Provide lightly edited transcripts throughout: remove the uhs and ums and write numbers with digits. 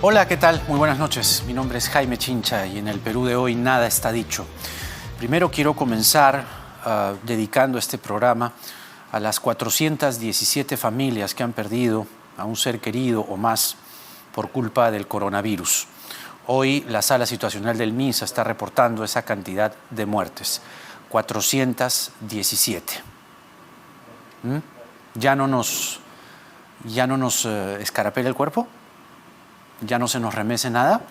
Hola, ¿qué tal? Muy buenas noches. Mi nombre es Jaime Chincha y en el Perú de hoy nada está dicho. Primero quiero comenzar dedicando este programa a las 417 familias que han perdido a un ser querido o más por culpa del coronavirus. Hoy la Sala Situacional del MINSA está reportando esa cantidad de muertes, 417. ¿Ya no nos escarapela el cuerpo? ¿Ya no se nos remece nada?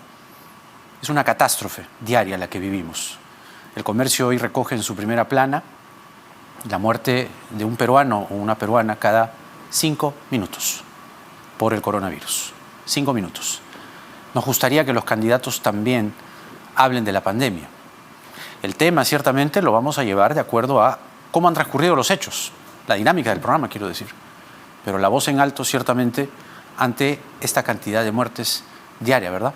Es una catástrofe diaria la que vivimos. El comercio hoy recoge en su primera plana la muerte de un peruano o una peruana cada 5 minutos por el coronavirus. 5 minutos. Nos gustaría que los candidatos también hablen de la pandemia. El tema ciertamente lo vamos a llevar de acuerdo a cómo han transcurrido los hechos, la dinámica del programa, quiero decir. Pero la voz en alto ciertamente ante esta cantidad de muertes diaria, ¿verdad?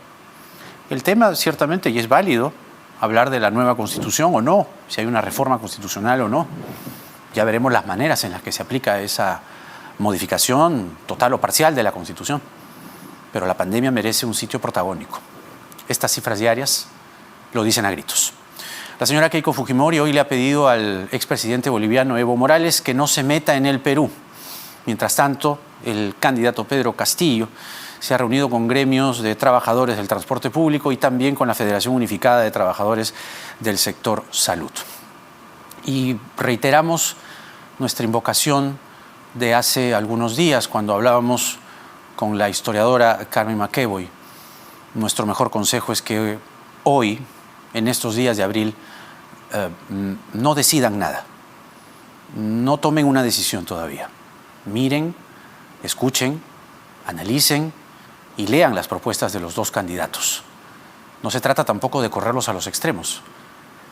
El tema ciertamente, y es válido, hablar de la nueva Constitución o no, si hay una reforma constitucional o no. Ya veremos las maneras en las que se aplica esa modificación total o parcial de la Constitución. Pero la pandemia merece un sitio protagónico. Estas cifras diarias lo dicen a gritos. La señora Keiko Fujimori hoy le ha pedido al expresidente boliviano Evo Morales que no se meta en el Perú. Mientras tanto, el candidato Pedro Castillo se ha reunido con gremios de trabajadores del transporte público y también con la Federación Unificada de Trabajadores del Sector Salud. Y reiteramos nuestra invocación de hace algunos días cuando hablábamos con la historiadora Carmen McEvoy. Nuestro mejor consejo es que hoy, en estos días de abril, no decidan nada. No tomen una decisión todavía. Miren, escuchen, analicen y lean las propuestas de los dos candidatos. No se trata tampoco de correrlos a los extremos,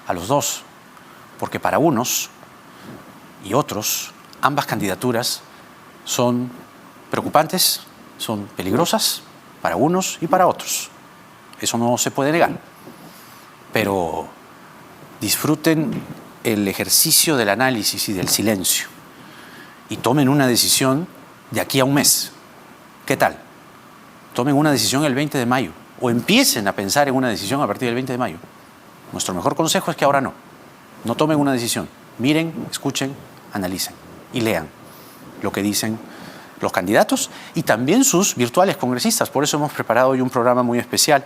a los dos, porque para unos y otros, ambas candidaturas son preocupantes, son peligrosas para unos y para otros. Eso no se puede negar. Pero disfruten el ejercicio del análisis y del silencio y tomen una decisión de aquí a un mes. ¿Qué tal? Tomen una decisión el 20 de mayo o empiecen a pensar en una decisión a partir del 20 de mayo. Nuestro mejor consejo es que ahora no. No tomen una decisión. Miren, escuchen, analicen y lean lo que dicen los candidatos y también sus virtuales congresistas. Por eso hemos preparado hoy un programa muy especial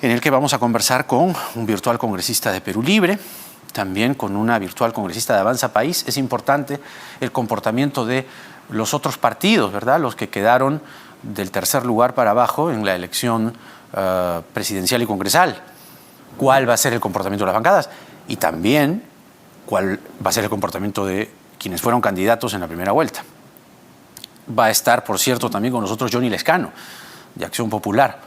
en el que vamos a conversar con un virtual congresista de Perú Libre, también con una virtual congresista de Avanza País. Es importante el comportamiento de los otros partidos, ¿verdad? Los que quedaron del tercer lugar para abajo en la elección presidencial y congresal. ¿Cuál va a ser el comportamiento de las bancadas? Y también cuál va a ser el comportamiento de quienes fueron candidatos en la primera vuelta. Va a estar, por cierto, también con nosotros Johnny Lescano, de Acción Popular.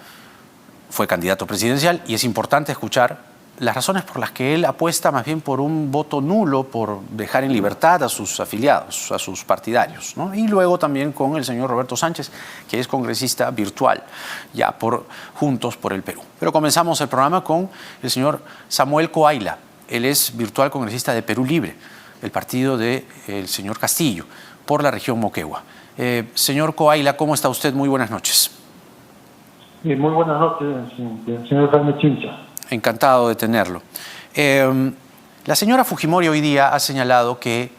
Fue candidato presidencial y es importante escuchar las razones por las que él apuesta más bien por un voto nulo, por dejar en libertad a sus afiliados, a sus partidarios, ¿no? Y luego también con el señor Roberto Sánchez, que es congresista virtual, ya por Juntos por el Perú. Pero comenzamos el programa con el señor Samuel Coaila. Él es virtual congresista de Perú Libre, el partido del señor Castillo, por la región Moquegua. Señor Coaila, ¿cómo está usted? Muy buenas noches. Muy buenas noches, señor Jaime Chincha. Encantado de tenerlo. La señora Fujimori hoy día ha señalado que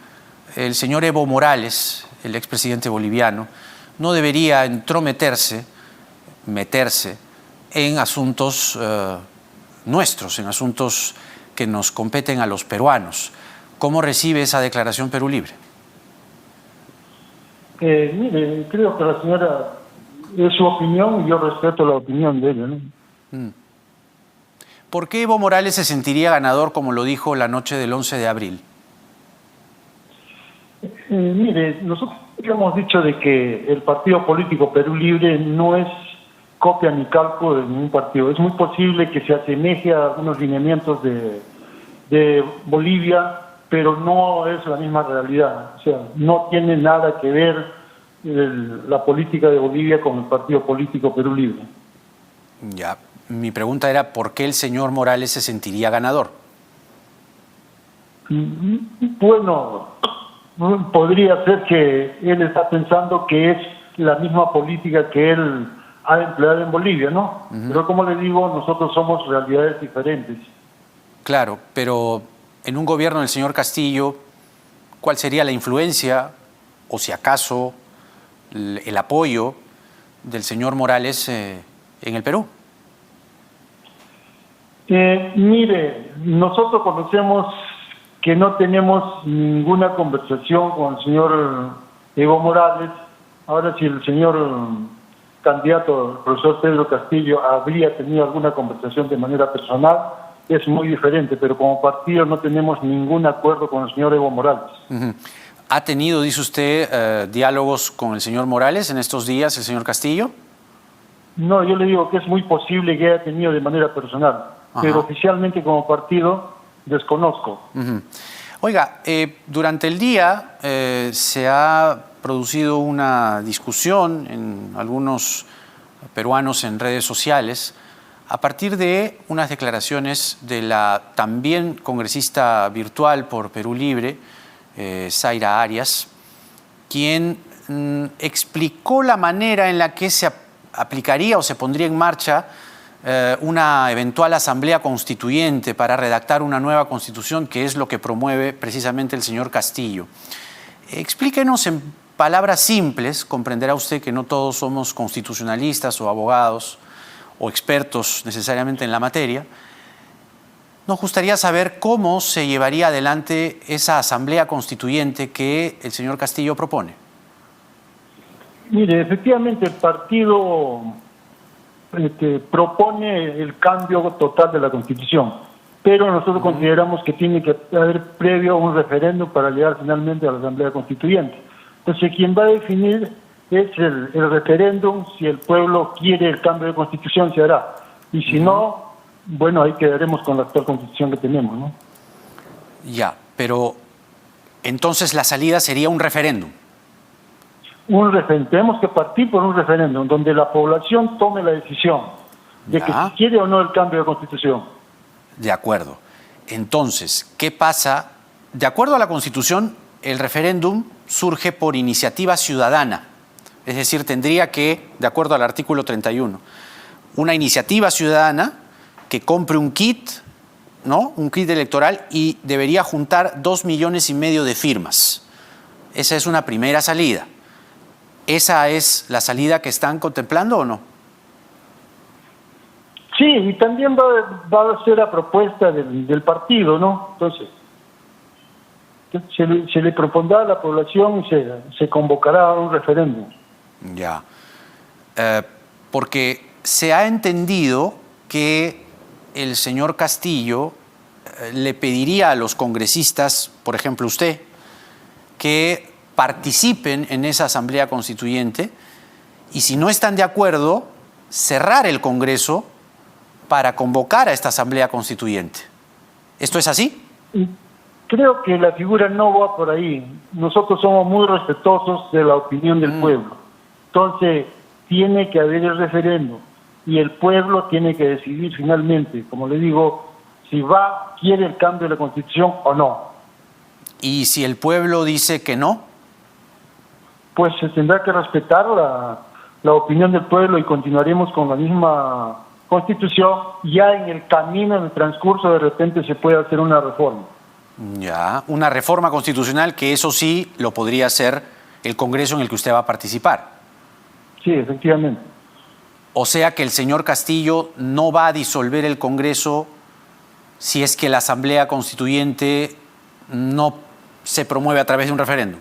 el señor Evo Morales, el expresidente boliviano, no debería meterse en asuntos nuestros, en asuntos que nos competen a los peruanos. ¿Cómo recibe esa declaración Perú Libre? Mire, creo que la señora es su opinión y yo respeto la opinión de ella, ¿no? ¿Por qué Evo Morales se sentiría ganador, como lo dijo la noche del 11 de abril? Mire, nosotros hemos dicho de que el partido político Perú Libre no es copia ni calco de ningún partido. Es muy posible que se asemeje a algunos lineamientos de Bolivia, pero no es la misma realidad. O sea, no tiene nada que ver la política de Bolivia con el partido político Perú Libre. Ya. Mi pregunta era, ¿por qué el señor Morales se sentiría ganador? Bueno, podría ser que él está pensando que es la misma política que él a emplear en Bolivia, ¿no? Pero como le digo, nosotros somos realidades diferentes. Claro, pero en un gobierno del señor Castillo, ¿cuál sería la influencia o si acaso el apoyo del señor Morales en el Perú? Mire, nosotros conocemos que no tenemos ninguna conversación con el señor Evo Morales. Ahora, si el señor candidato, el profesor Pedro Castillo, habría tenido alguna conversación de manera personal, es muy diferente, pero como partido no tenemos ningún acuerdo con el señor Evo Morales. ¿Ha tenido, dice usted, diálogos con el señor Morales en estos días, el señor Castillo? No, yo le digo que es muy posible que haya tenido de manera personal, pero oficialmente como partido desconozco. Oiga, durante el día se ha producido una discusión en algunos peruanos en redes sociales a partir de unas declaraciones de la también congresista virtual por Perú Libre, Zaira Arias, quien explicó la manera en la que se aplicaría o se pondría en marcha una eventual asamblea constituyente para redactar una nueva constitución, que es lo que promueve precisamente el señor Castillo. Explíquenos en palabras simples, comprenderá usted que no todos somos constitucionalistas o abogados o expertos necesariamente en la materia. Nos gustaría saber cómo se llevaría adelante esa asamblea constituyente que el señor Castillo propone. Mire, efectivamente el partido propone el cambio total de la Constitución, pero nosotros consideramos que tiene que haber previo un referéndum para llegar finalmente a la Asamblea Constituyente. Entonces, quien va a definir es el referéndum. Si el pueblo quiere el cambio de Constitución, se hará. Y si no, bueno, ahí quedaremos con la actual Constitución que tenemos, ¿no? Ya, pero entonces la salida sería un referéndum. Tenemos que partir por un referéndum donde la población tome la decisión de que si quiere o no el cambio de Constitución. De acuerdo. Entonces, ¿qué pasa? De acuerdo a la Constitución, el referéndum surge por iniciativa ciudadana. Es decir, tendría que, de acuerdo al artículo 31, una iniciativa ciudadana que compre un kit, ¿no? Un kit electoral, y debería juntar 2,5 millones de firmas. Esa es una primera salida. ¿Esa es la salida que están contemplando o no? Sí, y también va a ser la propuesta del partido, ¿no? Entonces, se le propondrá a la población y se convocará a un referéndum. Ya. Porque se ha entendido que el señor Castillo le pediría a los congresistas, por ejemplo usted, que participen en esa asamblea constituyente y, si no están de acuerdo, cerrar el Congreso para convocar a esta asamblea constituyente. ¿Esto es así? Creo que la figura no va por ahí. Nosotros somos muy respetuosos de la opinión del pueblo. Entonces, tiene que haber el referéndum y el pueblo tiene que decidir finalmente, como le digo, si quiere el cambio de la Constitución o no. ¿Y si el pueblo dice que no? Pues se tendrá que respetar la opinión del pueblo y continuaremos con la misma Constitución. Ya en el camino, en el transcurso, de repente se puede hacer una reforma. Ya, una reforma constitucional, que eso sí lo podría hacer el Congreso en el que usted va a participar. Sí, efectivamente. O sea que el señor Castillo no va a disolver el Congreso si es que la Asamblea Constituyente no se promueve a través de un referéndum.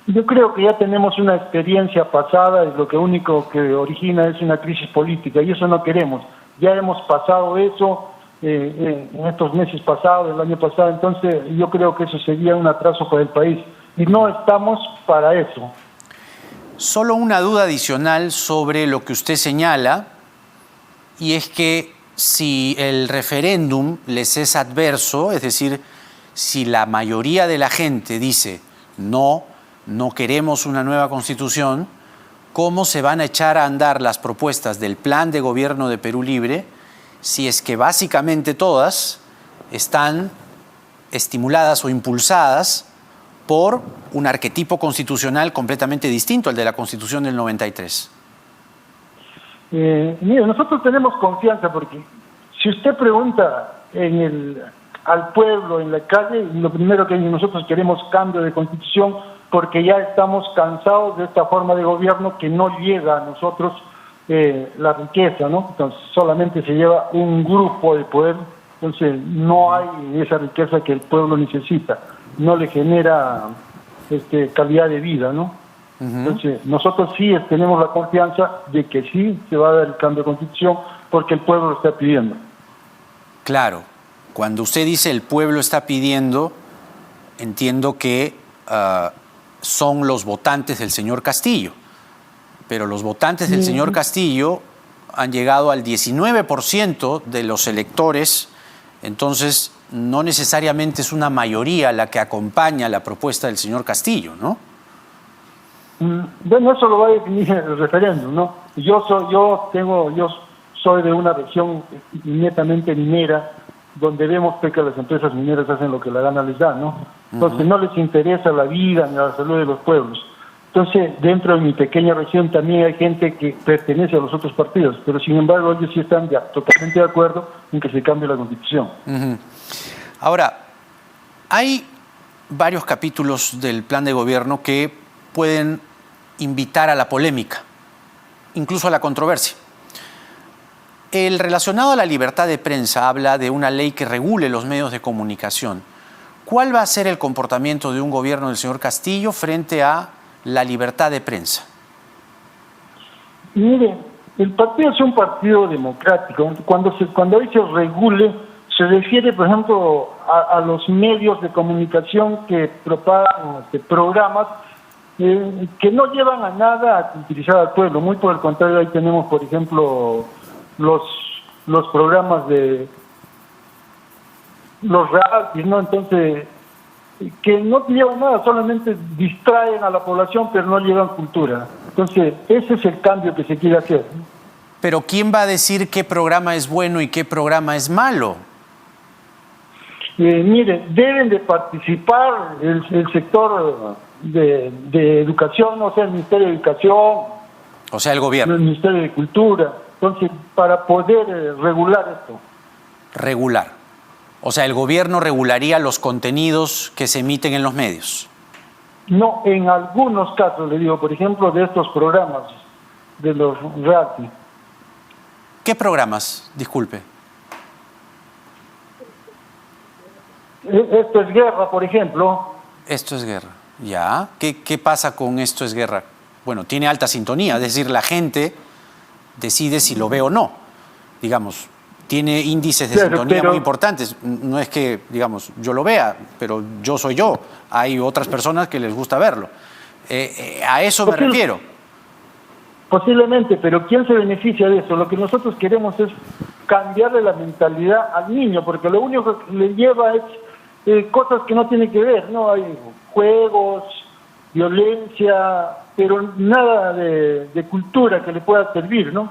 Yo creo que ya tenemos una experiencia pasada y lo que único que origina es una crisis política y eso no queremos. Ya hemos pasado eso en estos meses pasados, el año pasado, entonces yo creo que eso sería un atraso para el país y no estamos para eso. Solo una duda adicional sobre lo que usted señala, y es que si el referéndum les es adverso, es decir, si la mayoría de la gente dice no queremos una nueva constitución, ¿cómo se van a echar a andar las propuestas del plan de gobierno de Perú Libre si es que básicamente todas están estimuladas o impulsadas por un arquetipo constitucional completamente distinto al de la Constitución del 93? Mire, nosotros tenemos confianza porque si usted pregunta al pueblo en la calle, lo primero que nosotros queremos cambio de constitución porque ya estamos cansados de esta forma de gobierno que no llega a nosotros la riqueza, ¿no? Entonces solamente se lleva un grupo de poder, entonces no hay esa riqueza que el pueblo necesita, no le genera calidad de vida, ¿no? Entonces nosotros sí tenemos la confianza de que sí se va a dar el cambio de constitución porque el pueblo lo está pidiendo. Claro, cuando usted dice el pueblo está pidiendo, entiendo que son los votantes del señor Castillo, pero los votantes del señor Castillo han llegado al 19% de los electores, entonces no necesariamente es una mayoría la que acompaña la propuesta del señor Castillo, ¿no? Bueno, eso lo va a definir el referéndum, ¿no? Yo soy de una región netamente minera, donde vemos que las empresas mineras hacen lo que la gana les da, ¿no? Entonces no les interesa la vida ni la salud de los pueblos. Entonces, dentro de mi pequeña región también hay gente que pertenece a los otros partidos, pero sin embargo ellos sí están totalmente de acuerdo en que se cambie la Constitución. Ahora, hay varios capítulos del plan de gobierno que pueden invitar a la polémica, incluso a la controversia. El relacionado a la libertad de prensa habla de una ley que regule los medios de comunicación. ¿Cuál va a ser el comportamiento de un gobierno del señor Castillo frente a la libertad de prensa? Mire, el partido es un partido democrático. Cuando hoy se regule, se refiere, por ejemplo, a los medios de comunicación que propagan programas que no llevan a nada a utilizar al pueblo. Muy por el contrario, ahí tenemos, por ejemplo, los programas de los realities, ¿no? Entonces, que no llevan nada, solamente distraen a la población, pero no llevan cultura. Entonces, ese es el cambio que se quiere hacer. Pero ¿quién va a decir qué programa es bueno y qué programa es malo? Mire, deben de participar el sector de educación, o sea, el Ministerio de Educación, o sea, el gobierno, el Ministerio de Cultura. Entonces, para poder regular esto. Regular. O sea, el gobierno regularía los contenidos que se emiten en los medios. No, en algunos casos, le digo, por ejemplo, de estos programas, de los reality. ¿Qué programas? Disculpe. Esto es guerra, por ejemplo. Esto es guerra, ya. ¿Qué pasa con Esto es guerra? Bueno, tiene alta sintonía, es decir, la gente decide si lo ve o no. Digamos, tiene índices de sintonía muy importantes. No es que, digamos, yo lo vea, pero yo soy yo. Hay otras personas que les gusta verlo. A eso me refiero. Posiblemente, pero ¿quién se beneficia de eso? Lo que nosotros queremos es cambiarle la mentalidad al niño, porque lo único que le lleva es cosas que no tienen que ver, ¿no? Hay juegos, violencia, pero nada de cultura que le pueda servir, ¿no?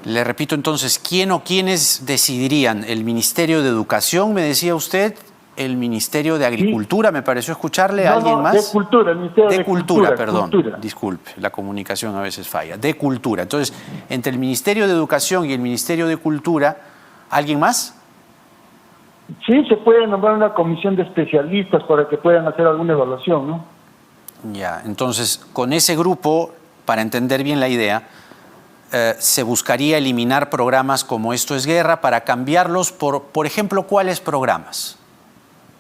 Le repito entonces, ¿quién o quiénes decidirían? ¿El Ministerio de Educación, me decía usted? ¿El Ministerio de Agricultura? Sí. Me pareció escucharle. ¿A alguien más? De Cultura, el Ministerio de Cultura, perdón. Cultura. Disculpe, la comunicación a veces falla. De Cultura. Entonces, entre el Ministerio de Educación y el Ministerio de Cultura, ¿alguien más? Sí, se puede nombrar una comisión de especialistas para que puedan hacer alguna evaluación, ¿no? Ya, entonces, con ese grupo, para entender bien la idea, se buscaría eliminar programas como Esto es Guerra para cambiarlos por ejemplo, ¿cuáles programas?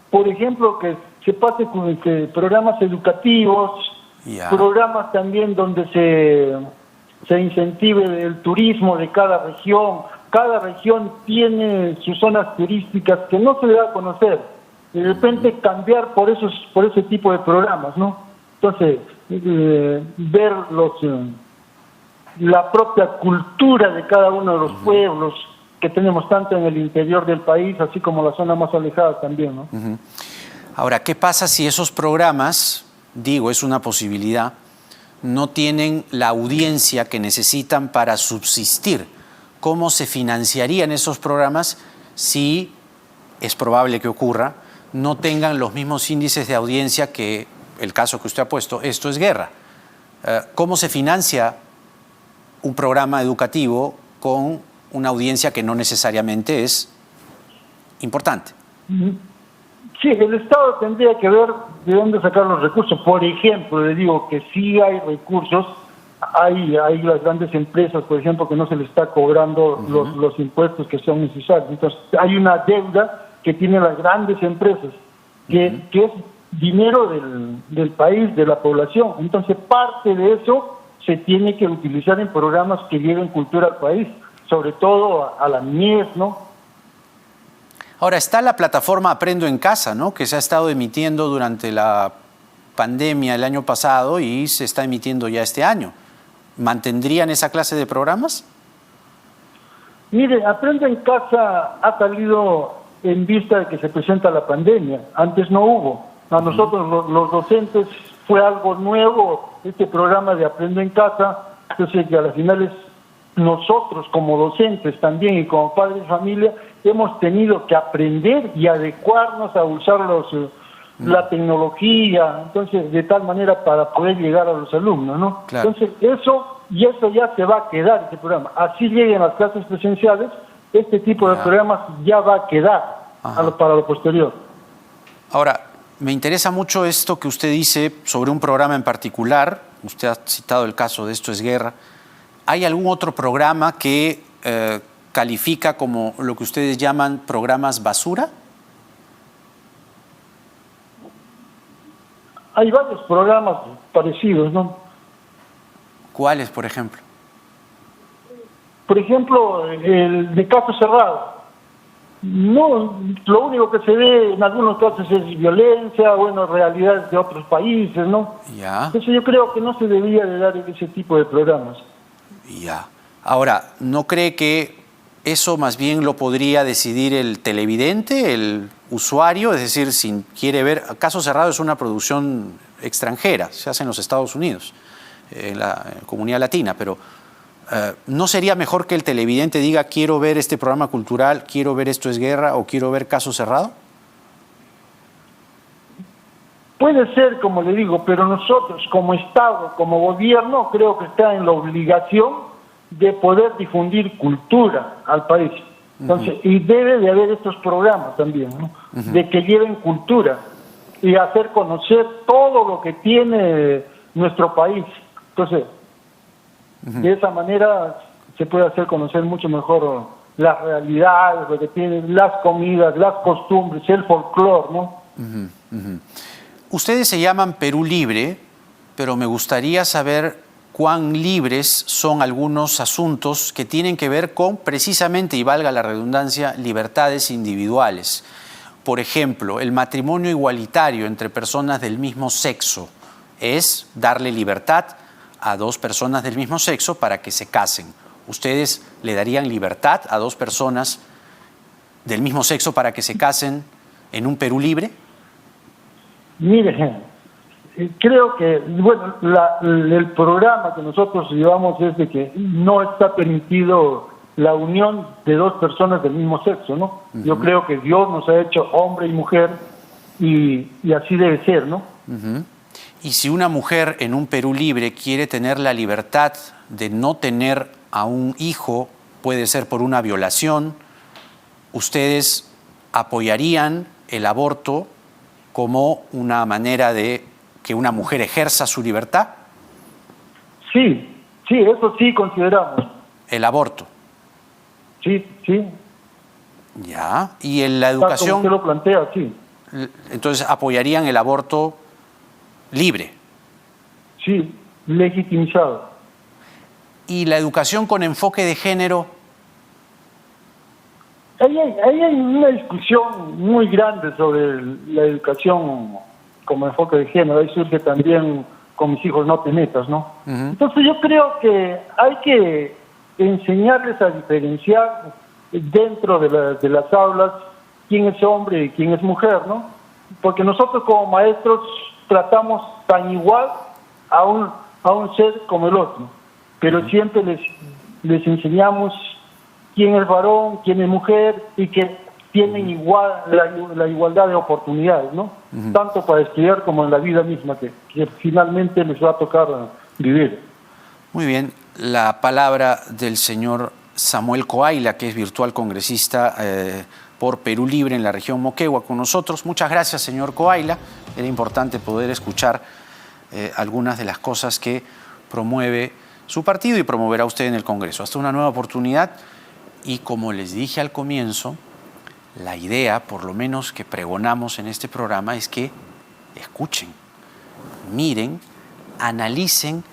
Por ejemplo, que se pase con programas educativos, programas también donde se incentive el turismo de cada región. Cada región tiene sus zonas turísticas que no se le da a conocer. De repente cambiar por ese tipo de programas, ¿no? Entonces, ver la propia cultura de cada uno de los pueblos que tenemos tanto en el interior del país, así como la zona más alejada también, ¿no? Ahora, ¿qué pasa si esos programas, digo, es una posibilidad, no tienen la audiencia que necesitan para subsistir? ¿Cómo se financiarían esos programas si, es probable que ocurra, no tengan los mismos índices de audiencia que el caso que usted ha puesto, Esto es Guerra? ¿Cómo se financia un programa educativo con una audiencia que no necesariamente es importante. Sí, el Estado tendría que ver de dónde sacar los recursos. Por ejemplo, le digo que sí hay recursos, hay las grandes empresas, por ejemplo, que no se les está cobrando los impuestos que son necesarios. Entonces, hay una deuda que tienen las grandes empresas, que es dinero del país, de la población. Entonces, parte de eso se tiene que utilizar en programas que lleven cultura al país, sobre todo a la niñez, ¿no? Ahora, está la plataforma Aprendo en Casa, ¿no?, que se ha estado emitiendo durante la pandemia el año pasado y se está emitiendo ya este año. ¿Mantendrían esa clase de programas? Mire, Aprende en Casa ha salido en vista de que se presenta la pandemia. Antes no hubo. A nosotros los docentes fue algo nuevo este programa de Aprende en Casa. Entonces, que a las finales nosotros como docentes también y como padres de familia hemos tenido que aprender y adecuarnos a usar la tecnología, entonces de tal manera para poder llegar a los alumnos, ¿no? Claro. Entonces eso ya se va a quedar, este programa. Así lleguen las clases presenciales, este tipo de programas ya va a quedar para lo posterior. Ahora, me interesa mucho esto que usted dice sobre un programa en particular. Usted ha citado el caso de Esto es Guerra. ¿Hay algún otro programa que califica como lo que ustedes llaman programas basura? Hay varios programas parecidos, ¿no? ¿Cuáles, por ejemplo? Por ejemplo, el de caso cerrado. No, lo único que se ve en algunos casos es violencia, bueno, realidades de otros países, ¿no? Ya. Entonces yo creo que no se debería de dar ese tipo de programas. Ya. Ahora, ¿no cree que eso más bien lo podría decidir el televidente, el usuario? Es decir, si quiere ver... Caso Cerrado es una producción extranjera, se hace en los Estados Unidos, en la comunidad latina, pero ¿no sería mejor que el televidente diga quiero ver este programa cultural, quiero ver Esto es Guerra o quiero ver Caso Cerrado? Puede ser, como le digo, pero nosotros como Estado, como gobierno, creo que está en la obligación de poder difundir cultura al país. Entonces, y debe de haber estos programas también, ¿no? De que lleven cultura y hacer conocer todo lo que tiene nuestro país. Entonces, de esa manera se puede hacer conocer mucho mejor las realidades, lo que tienen, las comidas, las costumbres, el folclore, ¿no? Ustedes se llaman Perú Libre, pero me gustaría saber cuán libres son algunos asuntos que tienen que ver con, precisamente, y valga la redundancia, libertades individuales. Por ejemplo, el matrimonio igualitario entre personas del mismo sexo es darle libertad a dos personas del mismo sexo para que se casen. ¿Ustedes le darían libertad a dos personas del mismo sexo para que se casen en un Perú libre? Mire, creo que, bueno, el programa que nosotros llevamos es de que no está permitido la unión de dos personas del mismo sexo, ¿no? Yo creo que Dios nos ha hecho hombre y mujer y así debe ser, ¿no? Y si una mujer en un Perú libre quiere tener la libertad de no tener a un hijo, puede ser por una violación, ¿ustedes apoyarían el aborto como una manera de que una mujer ejerza su libertad? Sí, eso sí consideramos. El aborto. Sí. Ya. ¿Y en la educación? Como usted lo plantea, sí. Entonces, ¿apoyarían el aborto libre? Sí, legitimizado. ¿Y la educación con enfoque de género? Ahí hay una discusión muy grande sobre la educación como enfoque de género. Ahí surge también con mis hijos no te metas, ¿no? Entonces yo creo que hay que enseñarles a diferenciar dentro de las aulas quién es hombre y quién es mujer, ¿no? Porque nosotros como maestros tratamos tan igual a un ser como el otro, pero siempre les enseñamos quién es varón, quién es mujer y que tienen igual la igualdad de oportunidades, ¿no? Tanto para estudiar como en la vida misma que finalmente les va a tocar vivir. Muy bien. la palabra del señor Samuel Coaila, que es virtual congresista por Perú Libre en la región Moquegua, con nosotros. Muchas gracias, señor Coaila. Era importante poder escuchar algunas de las cosas que promueve su partido y promoverá usted en el Congreso. Hasta una nueva oportunidad y, como les dije al comienzo, la idea, por lo menos que pregonamos en este programa, es que escuchen, miren, analicen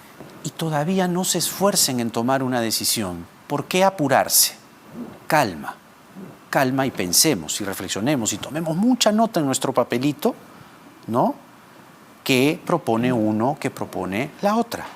y todavía no se esfuercen en tomar una decisión. ¿Por qué apurarse? Calma, calma y pensemos y reflexionemos y tomemos mucha nota en nuestro papelito, ¿no? ¿Qué propone uno, qué propone la otra?